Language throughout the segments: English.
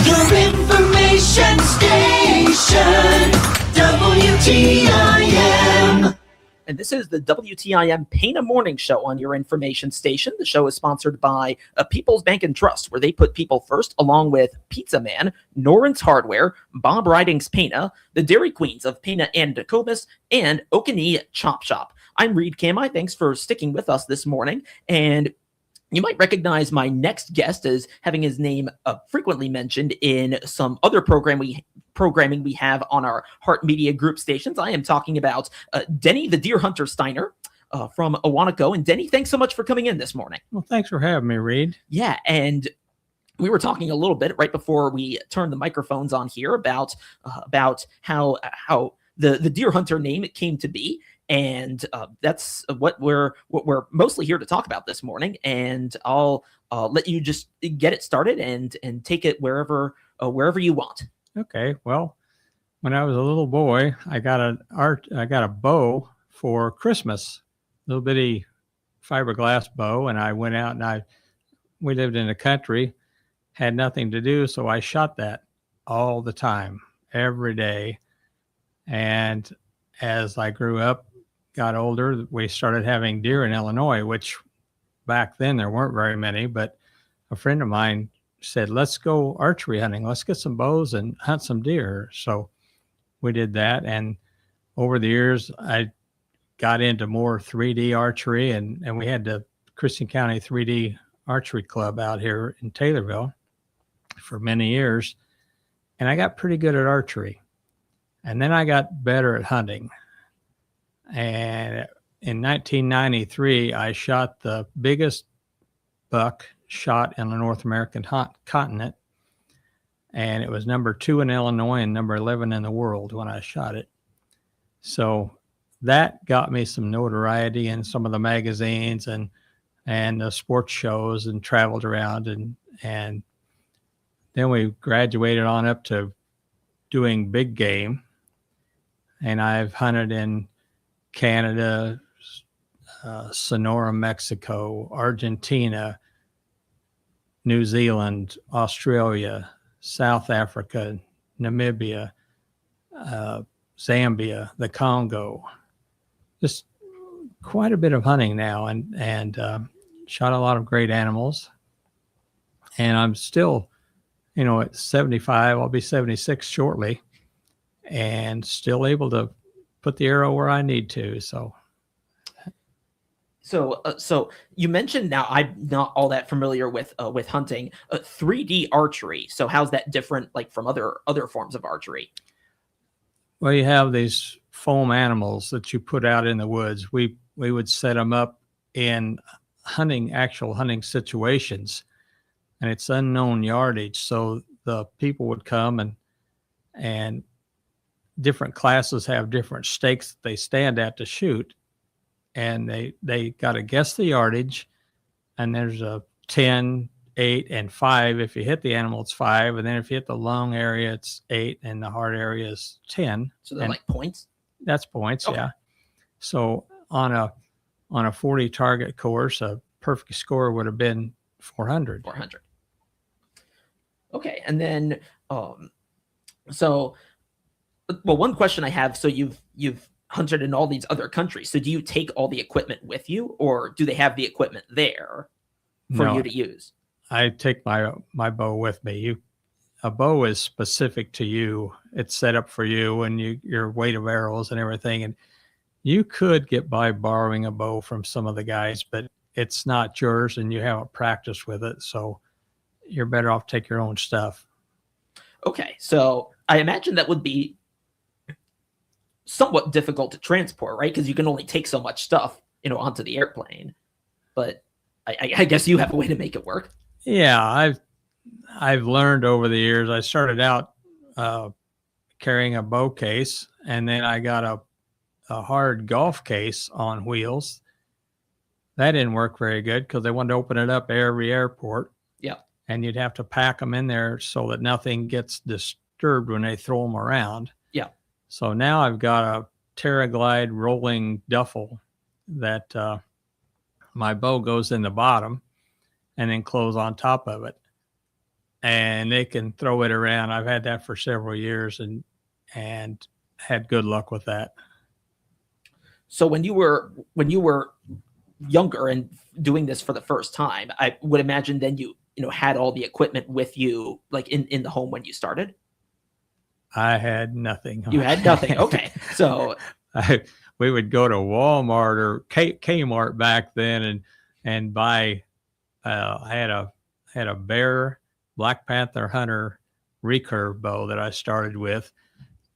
Your information station, WTIM. And this is the WTIM Pana Morning Show on your information station. The show is sponsored by People's Bank and Trust, where they put people first, along with Pizza Man, Norrance Hardware, Bob Ridings Pana, the Dairy Queens of Pana and Jacobus, and Okanee Chop Shop. I'm Reed Kamai. Thanks for sticking with us this morning. And you might recognize my next guest as having his name frequently mentioned in some other programming we have on our Heart Media Group stations. I am talking about Denny the Deer Hunter Steiner from Owanaco. And Denny, thanks so much for coming in this morning. Well, thanks for having me, Reed. Yeah, and we were talking a little bit right before we turned the microphones on here about how the Deer Hunter name came to be. And that's what we're mostly here to talk about this morning. And I'll let you just get it started and take it wherever you want. Okay. Well, when I was a little boy, I got a bow for Christmas, little bitty fiberglass bow, and I went out and we lived in the country, had nothing to do, so I shot that all the time, every day. And as I grew up, got older, we started having deer in Illinois, which back then there weren't very many, but a friend of mine said, let's go archery hunting. Let's get some bows and hunt some deer. So we did that. And over the years, I got into more 3D archery, and we had the Christian County 3D Archery Club out here in Taylorville for many years. And I got pretty good at archery. And then I got better at hunting. And in 1993, I shot the biggest buck shot in the North American continent. And it was number 2 in Illinois and number 11 in the world when I shot it. So that got me some notoriety in some of the magazines and the sports shows, and traveled around. And then we graduated on up to doing big game. And I've hunted in Canada, Sonora, Mexico, Argentina, New Zealand, Australia, South Africa, Namibia, Zambia, the Congo. Just quite a bit of hunting now, and shot a lot of great animals. And I'm still, at 75, I'll be 76 shortly, and still able to put the arrow where I need to. So you mentioned, now I'm not all that familiar with hunting, 3D archery. So how's that different, like, from other forms of archery? Well, you have these foam animals that you put out in the woods. We would set them up in actual hunting situations, and it's unknown yardage. So the people would come and different classes have different stakes that they stand at to shoot. And they got to guess the yardage, and there's a 10, 8, and 5. If you hit the animal, it's 5. And then if you hit the lung area, it's 8, and the heart area is 10. So they're like points? That's points, okay. Yeah. So on a 40 target course, a perfect score would have been 400. 400. Okay. And then, well, one question I have, so you've hunted in all these other countries. So do you take all the equipment with you, or do they have the equipment there for you to use? I take my bow with me. A bow is specific to you. It's set up for you and your weight of arrows and everything. And you could get by borrowing a bow from some of the guys, but it's not yours and you haven't practiced with it. So you're better off take your own stuff. Okay. So I imagine that would be somewhat difficult to transport, right? Because you can only take so much stuff, onto the airplane. But I guess you have a way to make it work. Yeah, I've learned over the years. I started out carrying a bow case, and then I got a hard golf case on wheels. That didn't work very good because they wanted to open it up every airport. Yeah. And you'd have to pack them in there so that nothing gets disturbed when they throw them around. Yeah. So now I've got a TerraGlide rolling duffel that my bow goes in the bottom and then close on top of it. and they can throw it around. I've had that for several years and had good luck with that. So when you were younger and doing this for the first time, I would imagine then you had all the equipment with you, like in the home when you started. I had nothing. You had nothing. Okay, so we would go to Walmart or Kmart back then and buy. I had a Bear Black Panther Hunter recurve bow that I started with,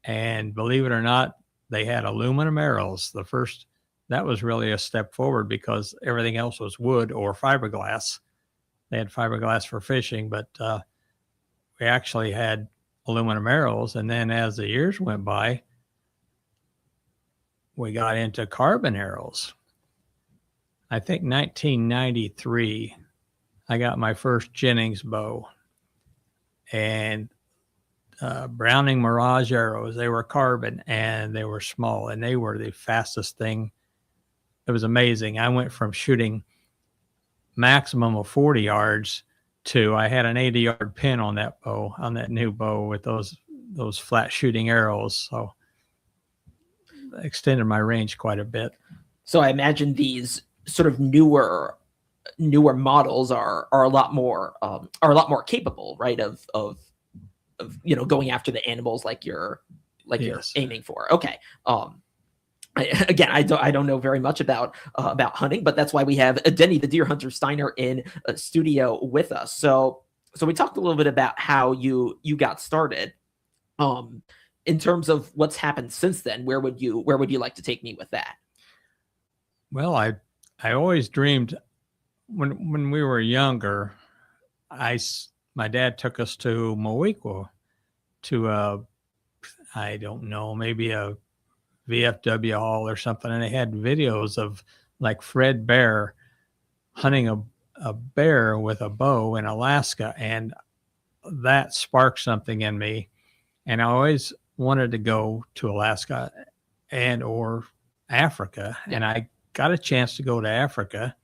and believe it or not, they had aluminum arrows. That was really a step forward because everything else was wood or fiberglass. They had fiberglass for fishing, but we actually had aluminum arrows. And then as the years went by, we got into carbon arrows. I think 1993, I got my first Jennings bow, and Browning Mirage arrows. They were carbon and they were small, and they were the fastest thing. It was amazing. I went from shooting maximum of 40 yards to I had an 80-yard pin on that bow, on that new bow with those flat shooting arrows. So I extended my range quite a bit. So I imagine these sort of newer models are a lot more capable, right? Of going after the animals like you're Yes. aiming for. Okay. I don't know very much about hunting, but that's why we have Denny the Deer Hunter Steiner in a studio with us. So we talked a little bit about how you got started. In terms of what's happened since then, where would you like to take me with that? Well, I always dreamed when we were younger. My dad took us to Moequa to I don't know, maybe a VFW hall or something, and they had videos of like Fred Bear hunting a bear with a bow in Alaska, and that sparked something in me, and I always wanted to go to Alaska and or Africa, and I got a chance to go to Africa,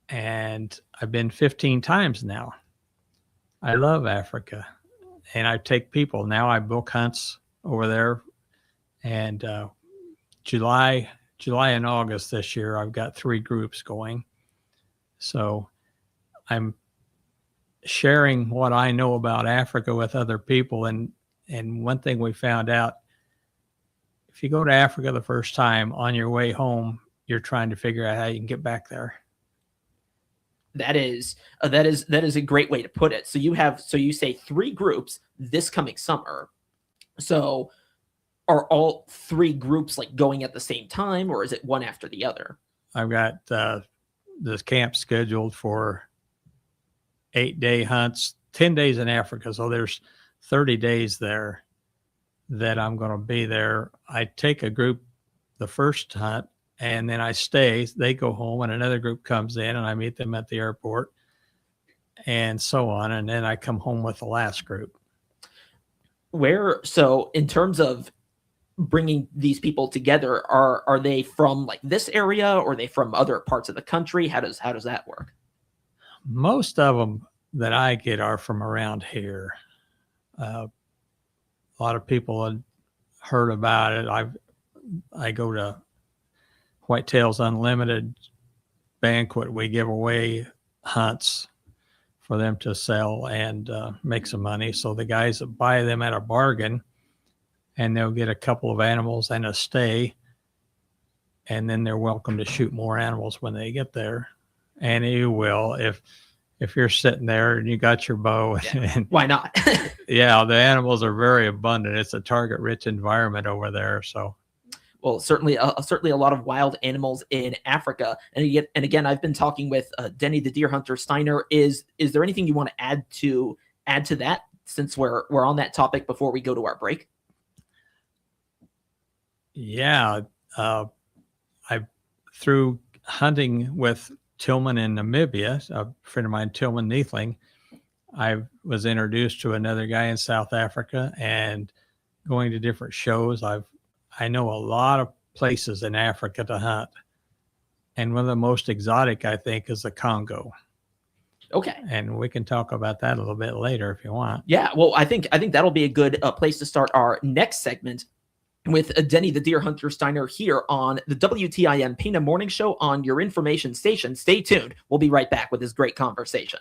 and I've been 15 times now. I love Africa, and I take people. Now I book hunts over there. And July and August this year, I've got 3 groups going. So I'm sharing what I know about Africa with other people. And one thing we found out, if you go to Africa the first time, on your way home, you're trying to figure out how you can get back there. That is a great way to put it. So you say 3 groups this coming summer. So are all 3 groups like going at the same time, or is it one after the other? I've got this camp scheduled for 8-day hunts, 10 days in Africa. So there's 30 days there that I'm going to be there. I take a group the first hunt, and then I stay. They go home, and another group comes in, and I meet them at the airport, and so on. And then I come home with the last group. So in terms of bringing these people together, are they from like this area, or are they from other parts of the country? How does that work? Most of them that I get are from around here. A lot of people had heard about it. I go to Whitetails Unlimited banquet. We give away hunts for them to sell and make some money. So the guys that buy them at a bargain, and they'll get a couple of animals and a stay, and then they're welcome to shoot more animals when they get there. And you will, if you're sitting there and you got your bow. Yeah. And, why not? yeah, the animals are very abundant. It's a target-rich environment over there. So, well, certainly a lot of wild animals in Africa. And again, I've been talking with Denny the Deer Hunter Steiner. Is there anything you want to add to that, since we're on that topic before we go to our break? Yeah, through hunting with Tillman in Namibia, a friend of mine, Tillman Neethling, I was introduced to another guy in South Africa, and going to different shows. I know a lot of places in Africa to hunt, and one of the most exotic, I think, is the Congo. Okay. And we can talk about that a little bit later if you want. Yeah. Well, I think that'll be a good place to start our next segment with Denny the Deer Hunter Steiner here on the WTIM Pina Morning Show on your information station. Stay tuned. We'll be right back with this great conversation.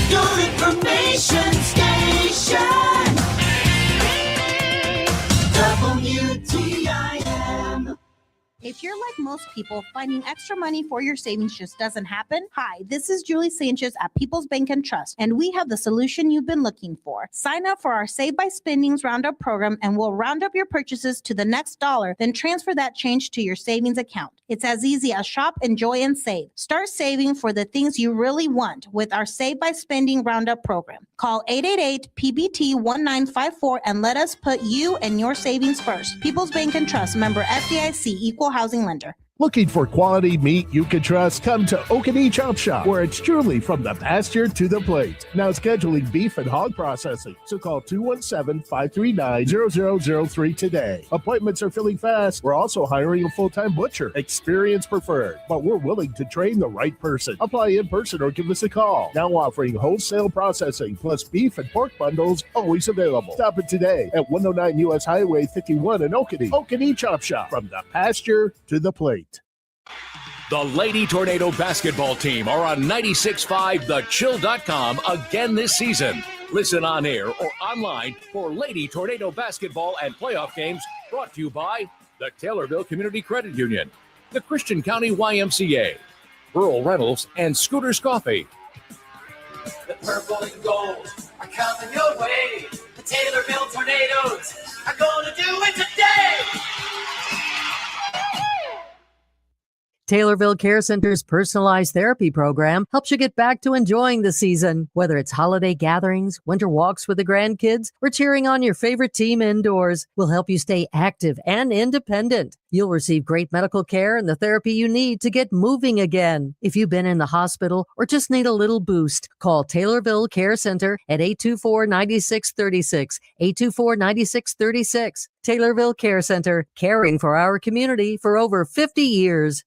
Your information station. WTIM. If you're like most people, finding extra money for your savings just doesn't happen. Hi, this is Julie Sanchez at People's Bank and Trust, and we have the solution you've been looking for. Sign up for our Save by Spendings Roundup program, and we'll round up your purchases to the next dollar, then transfer that change to your savings account. It's as easy as shop, enjoy, and save. Start saving for the things you really want with our Save by Spending Roundup program. Call 888-PBT-1954 and let us put you and your savings first. People's Bank and Trust, member FDIC, equal housing lender. Looking for quality meat you can trust? Come to Okanee Chop Shop, where it's truly from the pasture to the plate. Now scheduling beef and hog processing. So call 217-539-0003 today. Appointments are filling fast. We're also hiring a full-time butcher. Experience preferred, but we're willing to train the right person. Apply in person or give us a call. Now offering wholesale processing plus beef and pork bundles always available. Stop it today at 109 U.S. Highway 51 in Okanee. Okanee Chop Shop, from the pasture to the plate. The Lady Tornado basketball team are on 96.5 thechill.com again this season. Listen on air or online for Lady Tornado basketball and playoff games brought to you by the Taylorville Community Credit Union, the Christian County YMCA, Burl Reynolds, and Scooter's Coffee. The purple and gold are coming your way. The Taylorville Tornadoes are going to do it today. Taylorville Care Center's personalized therapy program helps you get back to enjoying the season. Whether it's holiday gatherings, winter walks with the grandkids, or cheering on your favorite team indoors, we'll help you stay active and independent. You'll receive great medical care and the therapy you need to get moving again. If you've been in the hospital or just need a little boost, call Taylorville Care Center at 824-9636, 824-9636. Taylorville Care Center, caring for our community for over 50 years.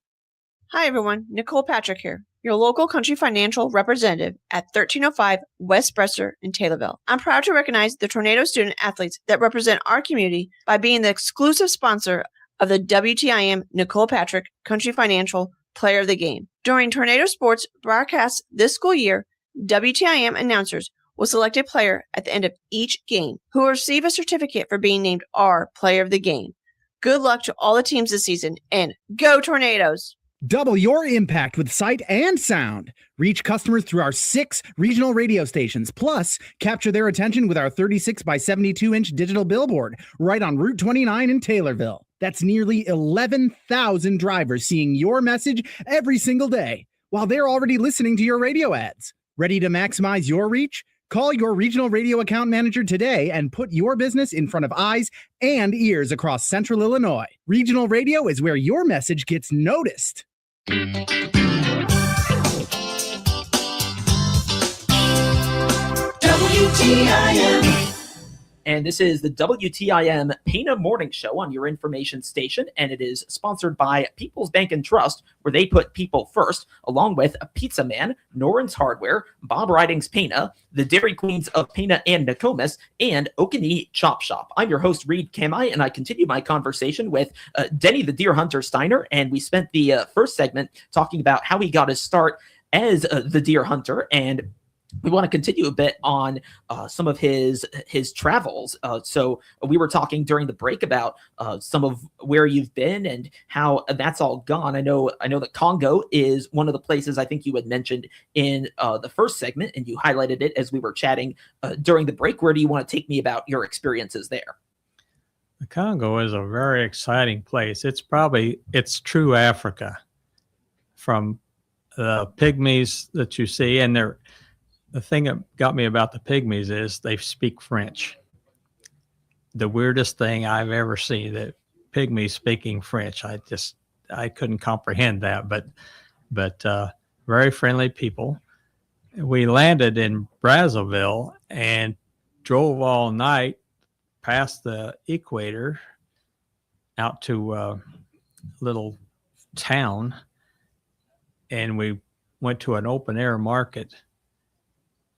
Hi, everyone. Nicole Patrick here, your local country financial representative at 1305 West Bresser in Taylorville. I'm proud to recognize the Tornado student athletes that represent our community by being the exclusive sponsor of the WTIM Nicole Patrick Country Financial Player of the Game. During Tornado Sports broadcasts this school year, WTIM announcers will select a player at the end of each game who will receive a certificate for being named our Player of the Game. Good luck to all the teams this season, and go Tornadoes! Double your impact with sight and sound. Reach customers through our 6 regional radio stations, plus capture their attention with our 36 by 72-inch digital billboard right on Route 29 in Taylorville. That's nearly 11,000 drivers seeing your message every single day while they're already listening to your radio ads. Ready to maximize your reach? Call your regional radio account manager today and put your business in front of eyes and ears across Central Illinois. Regional radio is where your message gets noticed. WTIM. And this is the WTIM Pina Morning Show on your information station, and it is sponsored by People's Bank and Trust, where they put people first, along with a Pizza Man, Noren's Hardware, Bob Riding's Pina, the Dairy Queens of Pina and Nokomis, and Okanee Chop Shop. I'm your host, Reed Kamai, and I continue my conversation with Denny the Deer Hunter Steiner, and we spent the first segment talking about how he got his start as the deer hunter, and we want to continue a bit on some of his travels. So we were talking during the break about some of where you've been and how that's all gone. I know that Congo is one of the places I think you had mentioned in the first segment, and you highlighted it as we were chatting during the break. Where do you want to take me about your experiences there? The Congo is a very exciting place. It's true Africa, from the pygmies that you see, and the thing that got me about the pygmies is they speak French. The weirdest thing I've ever seen, that pygmies speaking French. I couldn't comprehend that, but very friendly people. We landed in Brazzaville and drove all night past the equator out to a little town, and we went to an open air market,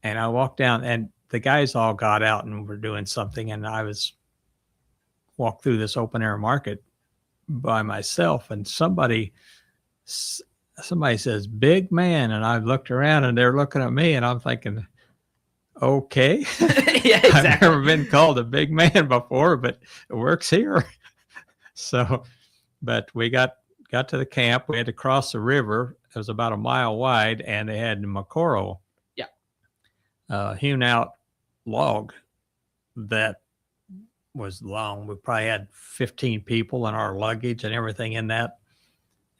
and I walked down, and the guys all got out and were doing something, and I walked through this open air market by myself, and somebody says, "Big man," and I looked around, and they're looking at me, and I'm thinking, okay. Yeah, exactly. I've never been called a big man before, but it works here. So, but we got to the camp. We had to cross the river. It was about a mile wide, and they had Macoro, hewn out log that was long. We probably had 15 people and our luggage and everything in that,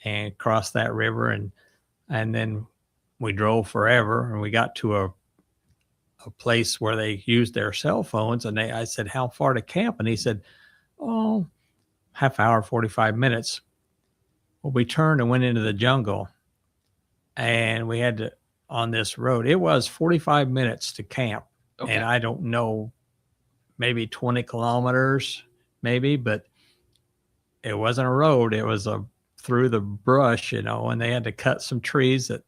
and crossed that river, and then we drove forever, and we got to a place where they used their cell phones, and I said, "How far to camp?" And he said, "Oh, half hour, 45 minutes. Well, we turned and went into the jungle, and we had to, on this road, it was 45 minutes to camp. Okay. And I don't know, maybe 20 kilometers, maybe, but it wasn't a road. It was through the brush, and they had to cut some trees that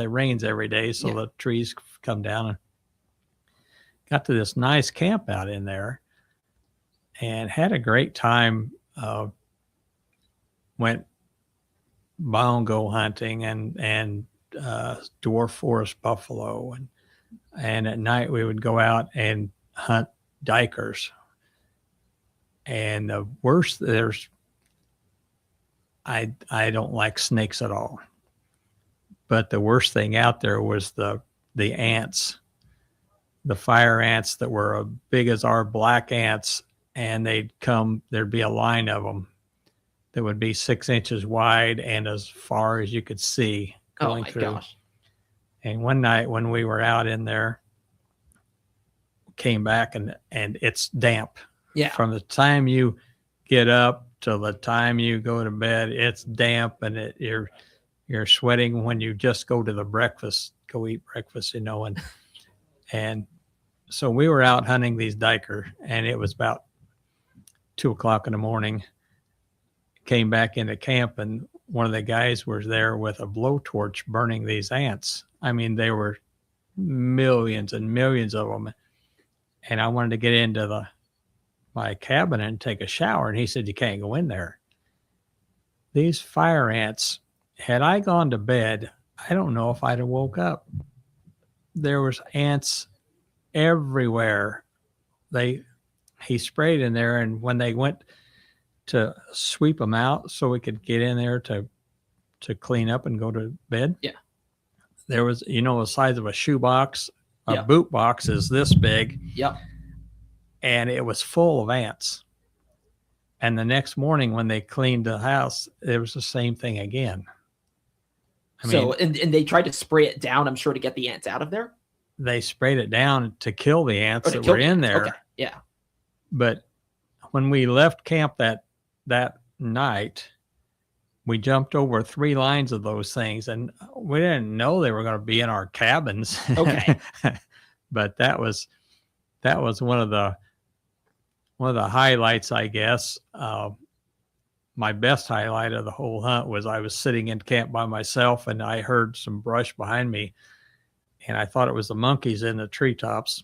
rains every day. So the trees come down, and got to this nice camp out in there and had a great time. Went bongo hunting and dwarf forest buffalo. And at night we would go out and hunt dikers. And the worst, I don't like snakes at all. But the worst thing out there was the ants. The fire ants that were as big as our black ants, and there'd be a line of them that would be 6 inches wide and as far as you could see going through. Gosh. And one night when we were out in there, came back and it's damp. Yeah. From the time you get up till the time you go to bed, it's damp, and you're sweating when you just go to eat breakfast, and so we were out hunting these diker, and it was about 2:00 in the morning. Came back into camp, and one of the guys was there with a blowtorch burning these ants. I mean, they were millions and millions of them. And I wanted to get into my cabin and take a shower, and he said, "You can't go in there." These fire ants, had I gone to bed, I don't know if I'd have woke up. There was ants everywhere. He sprayed in there, and when they went to sweep them out so we could get in there to clean up and go to bed, there was, the size of a shoebox, a boot box is this big, and it was full of ants. And the next morning when they cleaned the house, it was the same thing again. And they tried to spray it down, I'm sure, to get the ants out of there. They sprayed it down to kill the ants that were in there. Okay. Yeah. But when we left camp that night, we jumped over 3 lines of those things, and we didn't know they were going to be in our cabins. Okay. But that was one of the highlights, I guess. My best highlight of the whole hunt was I was sitting in camp by myself, and I heard some brush behind me, and I thought it was the monkeys in the treetops.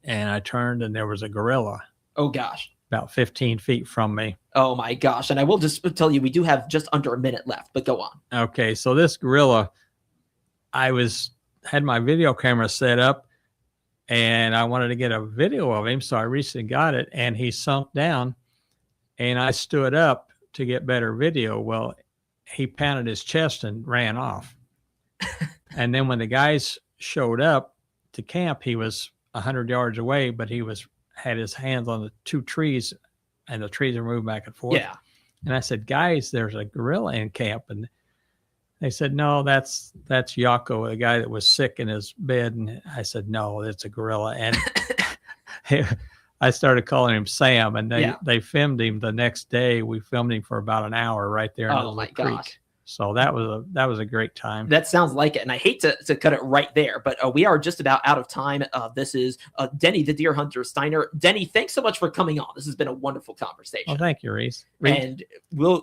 And I turned, and there was a gorilla. Oh, gosh. About 15 feet from me. Oh, my gosh. And I will just tell you, we do have just under a minute left, but go on. Okay, so this gorilla, I had my video camera set up, and I wanted to get a video of him, so I reached and got it, and he sunk down, and I stood up to get better video. Well, he pounded his chest and ran off. And then when the guys showed up to camp, he was 100 yards away, but he had his hands on the 2 trees, and the trees are moving back and forth. Yeah. And I said, "Guys, there's a gorilla in camp." And they said, "No, that's Yako, the guy that was sick in his bed." And I said, "No, it's a gorilla." And I started calling him Sam, and they filmed him the next day. We filmed him for about an hour right there in the creek. Gosh. So that was a great time. That sounds like it. And I hate to cut it right there, but we are just about out of time. This is Denny, the deer hunter Steiner. Denny, thanks so much for coming on. This has been a wonderful conversation. Well, thank you, Reese. And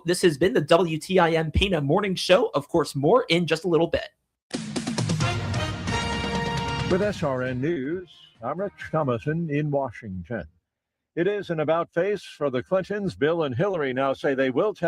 this has been the WTIM Pena Morning Show. Of course, more in just a little bit. With SRN News, I'm Rich Thomason in Washington. It is an about face for the Clintons. Bill and Hillary now say they will tell